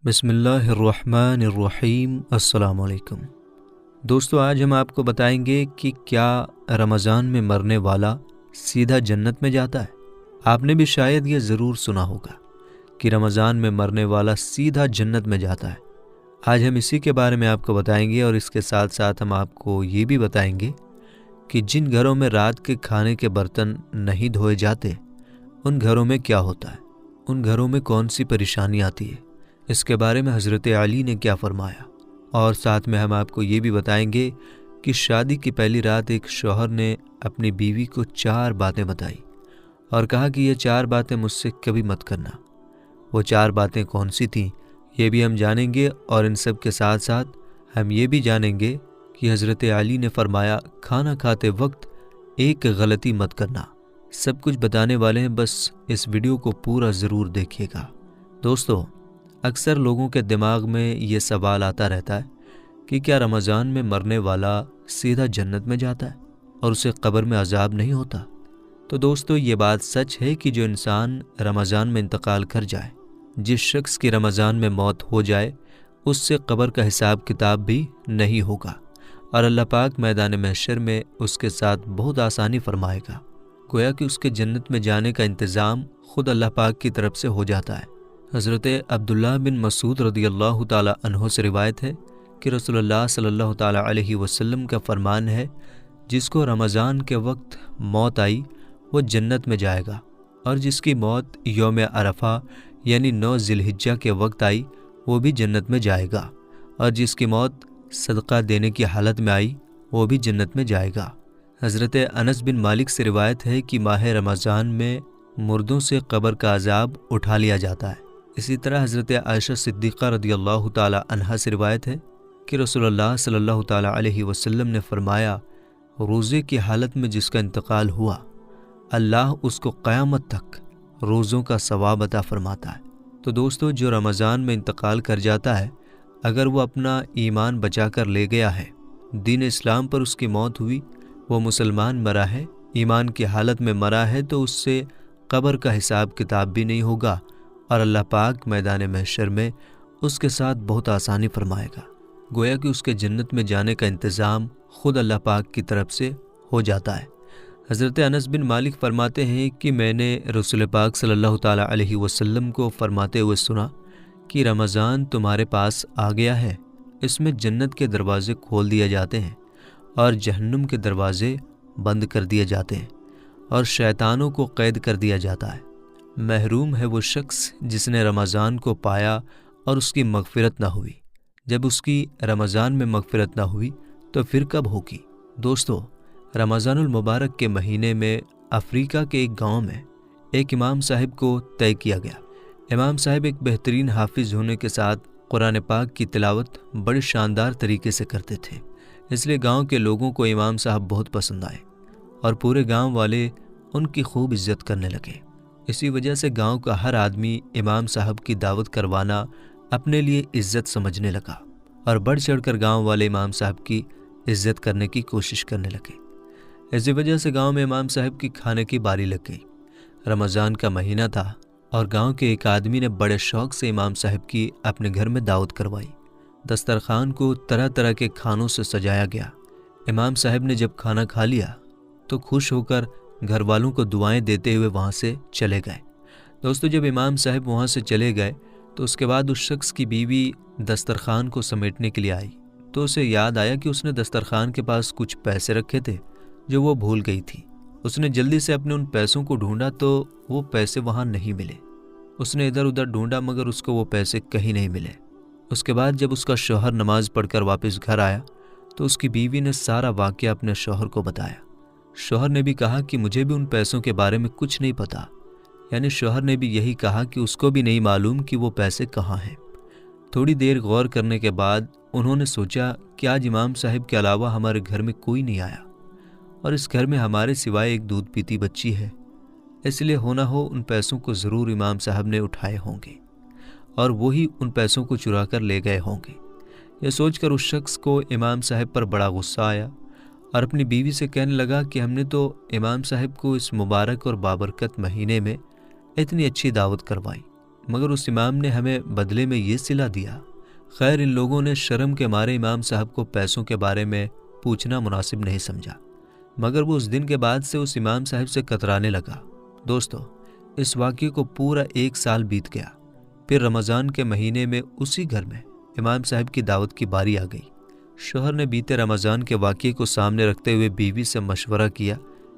بسم اللہ الرحمن الرحیم۔ السلام علیکم دوستو، آج ہم آپ کو بتائیں گے کہ کیا رمضان میں مرنے والا سیدھا جنت میں جاتا ہے۔ آپ نے بھی شاید یہ ضرور سنا ہوگا کہ رمضان میں مرنے والا سیدھا جنت میں جاتا ہے۔ آج ہم اسی کے بارے میں آپ کو بتائیں گے، اور اس کے ساتھ ساتھ ہم آپ کو یہ بھی بتائیں گے کہ جن گھروں میں رات کے کھانے کے برتن نہیں دھوئے جاتے ان گھروں میں کیا ہوتا ہے، ان گھروں میں کون سی پریشانی آتی ہے، اس کے بارے میں حضرت علی نے کیا فرمایا۔ اور ساتھ میں ہم آپ کو یہ بھی بتائیں گے کہ شادی کی پہلی رات ایک شوہر نے اپنی بیوی کو 4 باتیں بتائی اور کہا کہ یہ 4 باتیں مجھ سے کبھی مت کرنا۔ وہ 4 باتیں کون سی تھیں یہ بھی ہم جانیں گے، اور ان سب کے ساتھ ساتھ ہم یہ بھی جانیں گے کہ حضرت علی نے فرمایا کھانا کھاتے وقت ایک غلطی مت کرنا۔ سب کچھ بتانے والے ہیں، بس اس ویڈیو کو پورا ضرور دیکھیے گا۔ دوستو، اکثر لوگوں کے دماغ میں یہ سوال آتا رہتا ہے کہ کیا رمضان میں مرنے والا سیدھا جنت میں جاتا ہے اور اسے قبر میں عذاب نہیں ہوتا؟ تو دوستو، یہ بات سچ ہے کہ جو انسان رمضان میں انتقال کر جائے، جس شخص کی رمضان میں موت ہو جائے، اس سے قبر کا حساب کتاب بھی نہیں ہوگا، اور اللہ پاک میدان محشر میں اس کے ساتھ بہت آسانی فرمائے گا۔ گویا کہ اس کے جنت میں جانے کا انتظام خود اللہ پاک کی طرف سے ہو جاتا ہے۔ حضرت عبداللہ بن مسعود رضی اللہ تعالی عنہ سے روایت ہے کہ رسول اللہ صلی اللہ تعالی علیہ وسلم کا فرمان ہے، جس کو رمضان کے وقت موت آئی وہ جنت میں جائے گا، اور جس کی موت یوم عرفہ یعنی 9 ذی الحجہ کے وقت آئی وہ بھی جنت میں جائے گا، اور جس کی موت صدقہ دینے کی حالت میں آئی وہ بھی جنت میں جائے گا۔ حضرت انس بن مالک سے روایت ہے کہ ماہ رمضان میں مردوں سے قبر کا عذاب اٹھا لیا جاتا ہے۔ اسی طرح حضرت عائشہ صدیقہ رضی اللہ تعالی عنہا سے روایت ہے کہ رسول اللہ صلی اللہ تعالی علیہ وسلم نے فرمایا، روزے کی حالت میں جس کا انتقال ہوا، اللہ اس کو قیامت تک روزوں کا ثواب عطا فرماتا ہے۔ تو دوستو، جو رمضان میں انتقال کر جاتا ہے، اگر وہ اپنا ایمان بچا کر لے گیا ہے، دین اسلام پر اس کی موت ہوئی، وہ مسلمان مرا ہے، ایمان کی حالت میں مرا ہے، تو اس سے قبر کا حساب کتاب بھی نہیں ہوگا، اور اللہ پاک میدان محشر میں اس کے ساتھ بہت آسانی فرمائے گا۔ گویا کہ اس کے جنت میں جانے کا انتظام خود اللہ پاک کی طرف سے ہو جاتا ہے۔ حضرت انس بن مالک فرماتے ہیں کہ میں نے رسول پاک صلی اللہ تعالی علیہ وسلم کو فرماتے ہوئے سنا کہ رمضان تمہارے پاس آ گیا ہے، اس میں جنت کے دروازے کھول دیے جاتے ہیں اور جہنم کے دروازے بند کر دیے جاتے ہیں، اور شیطانوں کو قید کر دیا جاتا ہے۔ محروم ہے وہ شخص جس نے رمضان کو پایا اور اس کی مغفرت نہ ہوئی۔ جب اس کی رمضان میں مغفرت نہ ہوئی تو پھر کب ہوگی؟ دوستو، رمضان المبارک کے مہینے میں افریقہ کے ایک گاؤں میں ایک امام صاحب کو طے کیا گیا۔ امام صاحب ایک بہترین حافظ ہونے کے ساتھ قرآن پاک کی تلاوت بڑے شاندار طریقے سے کرتے تھے، اس لیے گاؤں کے لوگوں کو امام صاحب بہت پسند آئے اور پورے گاؤں والے ان کی خوب عزت کرنے لگے۔ اسی وجہ سے گاؤں کا ہر آدمی امام صاحب کی دعوت کروانا اپنے لیے عزت سمجھنے لگا، اور بڑھ چڑھ کر گاؤں والے امام صاحب کی عزت کرنے کی کوشش کرنے لگے۔ اسی وجہ سے گاؤں میں امام صاحب کی کھانے کی باری لگ گئی۔ رمضان کا مہینہ تھا، اور گاؤں کے ایک آدمی نے بڑے شوق سے امام صاحب کی اپنے گھر میں دعوت کروائی۔ دسترخوان کو طرح طرح کے کھانوں سے سجایا گیا۔ امام صاحب نے جب کھانا کھا لیا تو خوش ہو کر گھر والوں کو دعائیں دیتے ہوئے وہاں سے چلے گئے۔ دوستو، جب امام صاحب وہاں سے چلے گئے تو اس کے بعد اس شخص کی بیوی دسترخوان کو سمیٹنے کے لیے آئی، تو اسے یاد آیا کہ اس نے دسترخوان کے پاس کچھ پیسے رکھے تھے جو وہ بھول گئی تھی۔ اس نے جلدی سے اپنے ان پیسوں کو ڈھونڈا تو وہ پیسے وہاں نہیں ملے۔ اس نے ادھر ادھر ڈھونڈا مگر اس کو وہ پیسے کہیں نہیں ملے۔ اس کے بعد جب اس کا شوہر نماز پڑھ کر واپس گھر آیا تو اس کی بیوی نے سارا واقعہ اپنے شوہر کو بتایا۔ شوہر نے بھی کہا کہ مجھے بھی ان پیسوں کے بارے میں کچھ نہیں پتا، یعنی شوہر نے بھی یہی کہا کہ اس کو بھی نہیں معلوم کہ وہ پیسے کہاں ہیں۔ تھوڑی دیر غور کرنے کے بعد انہوں نے سوچا کہ آج امام صاحب کے علاوہ ہمارے گھر میں کوئی نہیں آیا، اور اس گھر میں ہمارے سوائے ایک دودھ پیتی بچی ہے، اس لیے ہو نہ ہو ان پیسوں کو ضرور امام صاحب نے اٹھائے ہوں گے، اور وہی ان پیسوں کو چرا کر لے گئے ہوں گے۔ یہ سوچ کر اس شخص کو امام صاحب پر بڑا غصہ آیا، اور اپنی بیوی سے کہنے لگا کہ ہم نے تو امام صاحب کو اس مبارک اور بابرکت مہینے میں اتنی اچھی دعوت کروائی، مگر اس امام نے ہمیں بدلے میں یہ صلہ دیا۔ خیر، ان لوگوں نے شرم کے مارے امام صاحب کو پیسوں کے بارے میں پوچھنا مناسب نہیں سمجھا، مگر وہ اس دن کے بعد سے اس امام صاحب سے کترانے لگا۔ دوستو، اس واقعے کو پورا 1 سال بیت گیا۔ پھر رمضان کے مہینے میں اسی گھر میں امام صاحب کی دعوت کی باری آ گئی۔ شوہر نے بیتے رمضان کے واقعے کو سامنے رکھتے ہوئے بیوی سے مشورہ کیا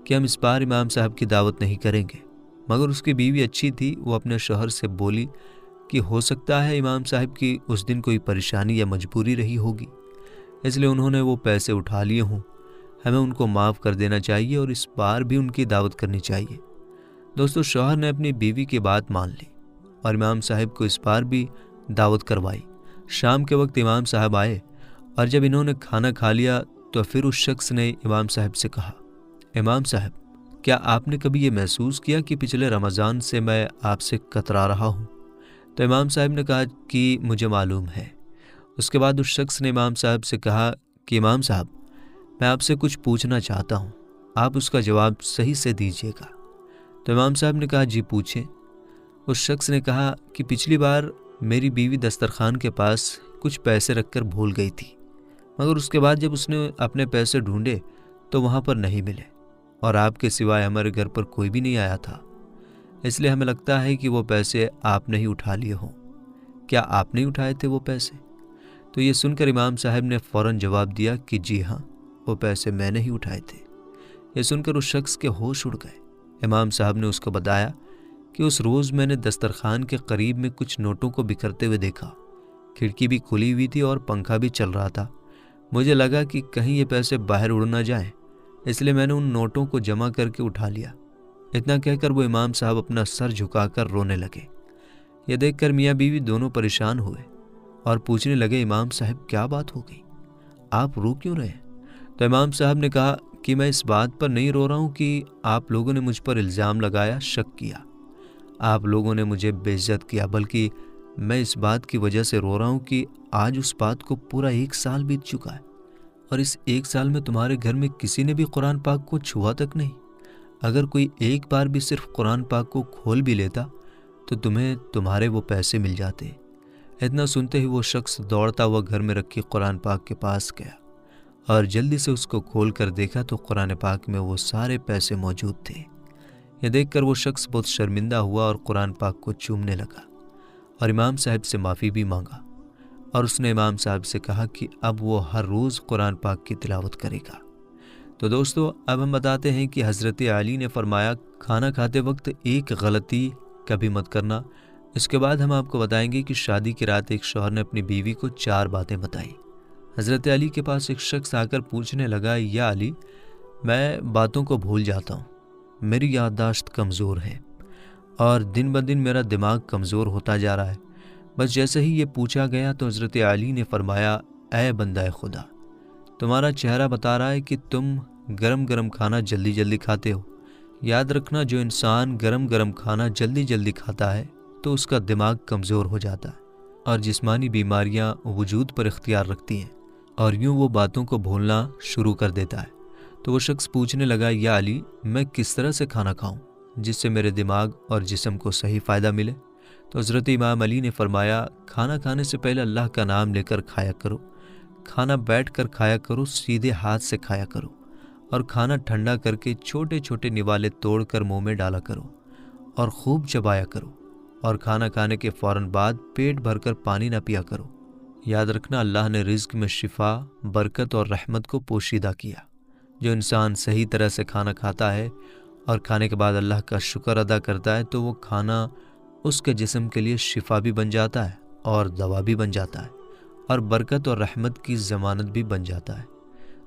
کہ ہم اس بار امام صاحب کی دعوت نہیں کریں گے، مگر اس کی بیوی اچھی تھی، وہ اپنے شوہر سے بولی کہ ہو سکتا ہے امام صاحب کی اس دن کوئی پریشانی یا مجبوری رہی ہوگی، اس لیے انہوں نے وہ پیسے اٹھا لیے ہوں، ہمیں ان کو معاف کر دینا چاہیے اور اس بار بھی ان کی دعوت کرنی چاہیے۔ دوستو، شوہر نے اپنی بیوی کی بات مان لی اور امام صاحب کو اس بار بھی دعوت کروائی۔ شام کے وقت امام صاحب آئے اور جب انہوں نے کھانا کھا لیا تو پھر اس شخص نے امام صاحب سے کہا، امام صاحب، کیا آپ نے کبھی یہ محسوس کیا کہ پچھلے رمضان سے میں آپ سے کترا رہا ہوں؟ تو امام صاحب نے کہا کہ مجھے معلوم ہے۔ اس کے بعد اس شخص نے امام صاحب سے کہا کہ امام صاحب، میں آپ سے کچھ پوچھنا چاہتا ہوں، آپ اس کا جواب صحیح سے دیجیے گا۔ تو امام صاحب نے کہا جی پوچھیں۔ اس شخص نے کہا کہ پچھلی بار میری بیوی دسترخوان کے پاس کچھ پیسے رکھ کر بھول گئی تھی، مگر اس کے بعد جب اس نے اپنے پیسے ڈھونڈے تو وہاں پر نہیں ملے، اور آپ کے سوائے ہمارے گھر پر کوئی بھی نہیں آیا تھا، اس لیے ہمیں لگتا ہے کہ وہ پیسے آپ نے ہی اٹھا لیے ہوں۔ کیا آپ نہیں اٹھائے تھے وہ پیسے؟ تو یہ سن کر امام صاحب نے فوراً جواب دیا کہ جی ہاں، وہ پیسے میں نے ہی اٹھائے تھے۔ یہ سن کر اس شخص کے ہوش اڑ گئے۔ امام صاحب نے اس کو بتایا کہ اس روز میں نے دسترخوان کے قریب میں کچھ نوٹوں کو بکھرتے ہوئے دیکھا، کھڑکی بھی کھلی ہوئی تھی اور پنکھا بھی چل رہا تھا۔ مجھے لگا کہ کہیں یہ پیسے باہر اڑ نہ جائیں، اس لیے میں نے ان نوٹوں کو جمع کر کے اٹھا لیا۔ اتنا کہہ کر وہ امام صاحب اپنا سر جھکا کر رونے لگے۔ یہ دیکھ کر میاں بیوی دونوں پریشان ہوئے اور پوچھنے لگے، امام صاحب کیا بات ہو گئی، آپ رو کیوں رہے ہیں؟ تو امام صاحب نے کہا کہ میں اس بات پر نہیں رو رہا ہوں کہ آپ لوگوں نے مجھ پر الزام لگایا، شک کیا، آپ لوگوں نے مجھے بے عزت کیا، بلکہ میں اس بات کی وجہ سے رو رہا ہوں کہ آج اس بات کو پورا 1 سال بیت چکا ہے، اور اس 1 سال میں تمہارے گھر میں کسی نے بھی قرآن پاک کو چھوا تک نہیں۔ اگر کوئی ایک بار بھی صرف قرآن پاک کو کھول بھی لیتا تو تمہیں تمہارے وہ پیسے مل جاتے۔ اتنا سنتے ہی وہ شخص دوڑتا ہوا گھر میں رکھی قرآن پاک کے پاس گیا اور جلدی سے اس کو کھول کر دیکھا تو قرآن پاک میں وہ سارے پیسے موجود تھے۔ یہ دیکھ کر وہ شخص بہت شرمندہ ہوا اور قرآن پاک کو چومنے لگا اور امام صاحب سے معافی بھی مانگا، اور اس نے امام صاحب سے کہا کہ اب وہ ہر روز قرآن پاک کی تلاوت کرے گا۔ تو دوستو، اب ہم بتاتے ہیں کہ حضرت علی نے فرمایا کھانا کھاتے وقت ایک غلطی کبھی مت کرنا۔ اس کے بعد ہم آپ کو بتائیں گے کہ شادی کی رات ایک شوہر نے اپنی بیوی کو 4 باتیں بتائی۔ حضرت علی کے پاس ایک شخص آ کر پوچھنے لگا، یا علی، میں باتوں کو بھول جاتا ہوں، میری یادداشت کمزور ہے اور دن بدن میرا دماغ کمزور ہوتا جا رہا ہے۔ بس جیسے ہی یہ پوچھا گیا تو حضرت علی نے فرمایا، اے بندہ خدا، تمہارا چہرہ بتا رہا ہے کہ تم گرم گرم کھانا جلدی جلدی کھاتے ہو۔ یاد رکھنا، جو انسان گرم گرم کھانا جلدی جلدی کھاتا ہے تو اس کا دماغ کمزور ہو جاتا ہے اور جسمانی بیماریاں وجود پر اختیار رکھتی ہیں، اور یوں وہ باتوں کو بھولنا شروع کر دیتا ہے۔ تو وہ شخص پوچھنے لگا، یا علی، میں کس طرح سے کھانا کھاؤں جس سے میرے دماغ اور جسم کو صحیح فائدہ ملے؟ تو حضرت امام علی نے فرمایا، کھانا کھانے سے پہلے اللہ کا نام لے کر کھایا کرو، کھانا بیٹھ کر کھایا کرو، سیدھے ہاتھ سے کھایا کرو، اور کھانا ٹھنڈا کر کے چھوٹے چھوٹے نوالے توڑ کر منہ میں ڈالا کرو اور خوب چبایا کرو، اور کھانا کھانے کے فوراً بعد پیٹ بھر کر پانی نہ پیا کرو۔ یاد رکھنا، اللہ نے رزق میں شفا، برکت اور رحمت کو پوشیدہ کیا۔ جو انسان صحیح طرح سے کھانا کھاتا ہے اور کھانے کے بعد اللہ کا شکر ادا کرتا ہے تو وہ کھانا اس کے جسم کے لیے شفا بھی بن جاتا ہے اور دوا بھی بن جاتا ہے اور برکت اور رحمت کی ضمانت بھی بن جاتا ہے۔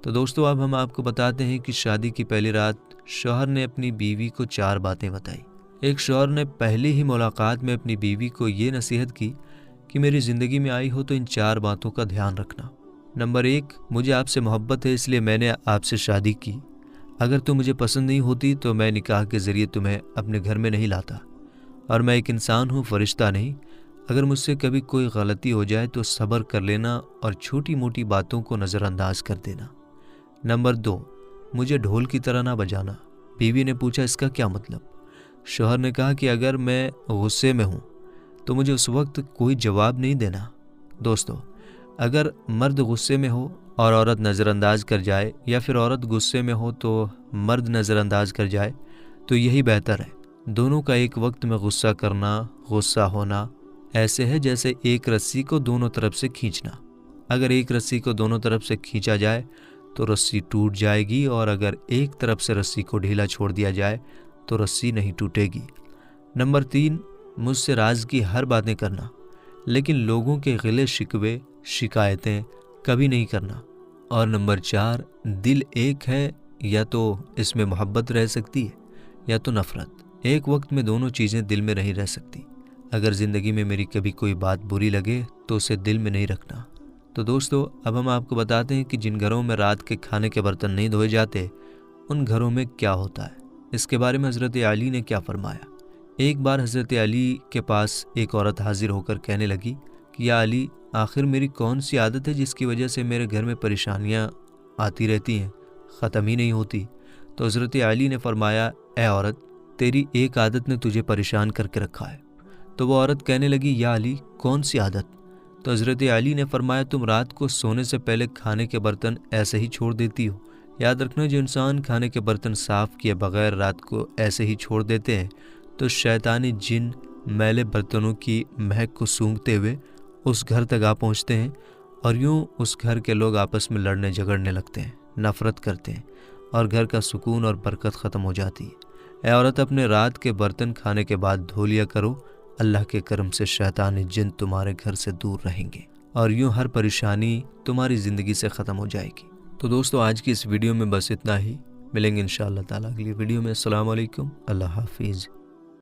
تو دوستو، اب ہم آپ کو بتاتے ہیں کہ شادی کی پہلی رات شوہر نے اپنی بیوی کو 4 باتیں بتائی۔ ایک شوہر نے پہلی ہی ملاقات میں اپنی بیوی کو یہ نصیحت کی کہ میری زندگی میں آئی ہو تو ان 4 باتوں کا دھیان رکھنا۔ نمبر 1، مجھے آپ سے محبت ہے اس لیے میں نے آپ سے شادی کی۔ اگر تم مجھے پسند نہیں ہوتی تو میں نکاح کے ذریعے تمہیں اپنے گھر میں نہیں لاتا، اور میں ایک انسان ہوں، فرشتہ نہیں۔ اگر مجھ سے کبھی کوئی غلطی ہو جائے تو صبر کر لینا اور چھوٹی موٹی باتوں کو نظر انداز کر دینا۔ نمبر 2، مجھے ڈھول کی طرح نہ بجانا۔ بیوی نے پوچھا، اس کا کیا مطلب؟ شوہر نے کہا کہ اگر میں غصے میں ہوں تو مجھے اس وقت کوئی جواب نہیں دینا۔ دوستو، اگر مرد غصے میں ہو اور عورت نظر انداز کر جائے، یا پھر عورت غصے میں ہو تو مرد نظر انداز کر جائے، تو یہی بہتر ہے۔ دونوں کا ایک وقت میں غصہ کرنا، غصہ ہونا ایسے ہے جیسے ایک رسی کو دونوں طرف سے کھینچنا۔ اگر ایک رسی کو دونوں طرف سے کھینچا جائے تو رسی ٹوٹ جائے گی، اور اگر ایک طرف سے رسی کو ڈھیلا چھوڑ دیا جائے تو رسی نہیں ٹوٹے گی۔ نمبر 3، مجھ سے راز کی ہر باتیں کرنا، لیکن لوگوں کے گلے شکوے، شکایتیں کبھی نہیں کرنا۔ اور نمبر 4، دل ایک ہے، یا تو اس میں محبت رہ سکتی ہے یا تو نفرت۔ ایک وقت میں دونوں چیزیں دل میں نہیں رہ سکتی۔ اگر زندگی میں میری کبھی کوئی بات بری لگے تو اسے دل میں نہیں رکھنا۔ تو دوستو، اب ہم آپ کو بتاتے ہیں کہ جن گھروں میں رات کے کھانے کے برتن نہیں دھوئے جاتے، ان گھروں میں کیا ہوتا ہے۔ اس کے بارے میں حضرت علی نے کیا فرمایا۔ ایک بار حضرت علی کے پاس ایک عورت حاضر ہو کر کہنے لگی کہ یا علی، آخر میری کون سی عادت ہے جس کی وجہ سے میرے گھر میں پریشانیاں آتی رہتی ہیں، ختم ہی نہیں ہوتی۔ تو حضرت علی نے فرمایا، اے عورت، تیری ایک عادت نے تجھے پریشان کر کے رکھا ہے۔ تو وہ عورت کہنے لگی، یا علی، کون سی عادت؟ تو حضرت علی نے فرمایا، تم رات کو سونے سے پہلے کھانے کے برتن ایسے ہی چھوڑ دیتی ہو۔ یاد رکھنا، جو انسان کھانے کے برتن صاف کیے بغیر رات کو ایسے ہی چھوڑ دیتے ہیں تو شیطانی جن میلے برتنوں کی مہک کو سونگھتے ہوئے اس گھر تک آ پہنچتے ہیں، اور یوں اس گھر کے لوگ آپس میں لڑنے جھگڑنے لگتے ہیں، نفرت کرتے ہیں، اور گھر کا سکون اور برکت ختم ہو جاتی ہے۔ اے عورت، اپنے رات کے برتن کھانے کے بعد دھو لیا کرو، اللہ کے کرم سے شیطانی جن تمہارے گھر سے دور رہیں گے، اور یوں ہر پریشانی تمہاری زندگی سے ختم ہو جائے گی۔ تو دوستو، آج کی اس ویڈیو میں بس اتنا ہی۔ ملیں گے انشاءاللہ تعالیٰ اگلی ویڈیو میں۔ السلام علیکم، اللہ حافظ۔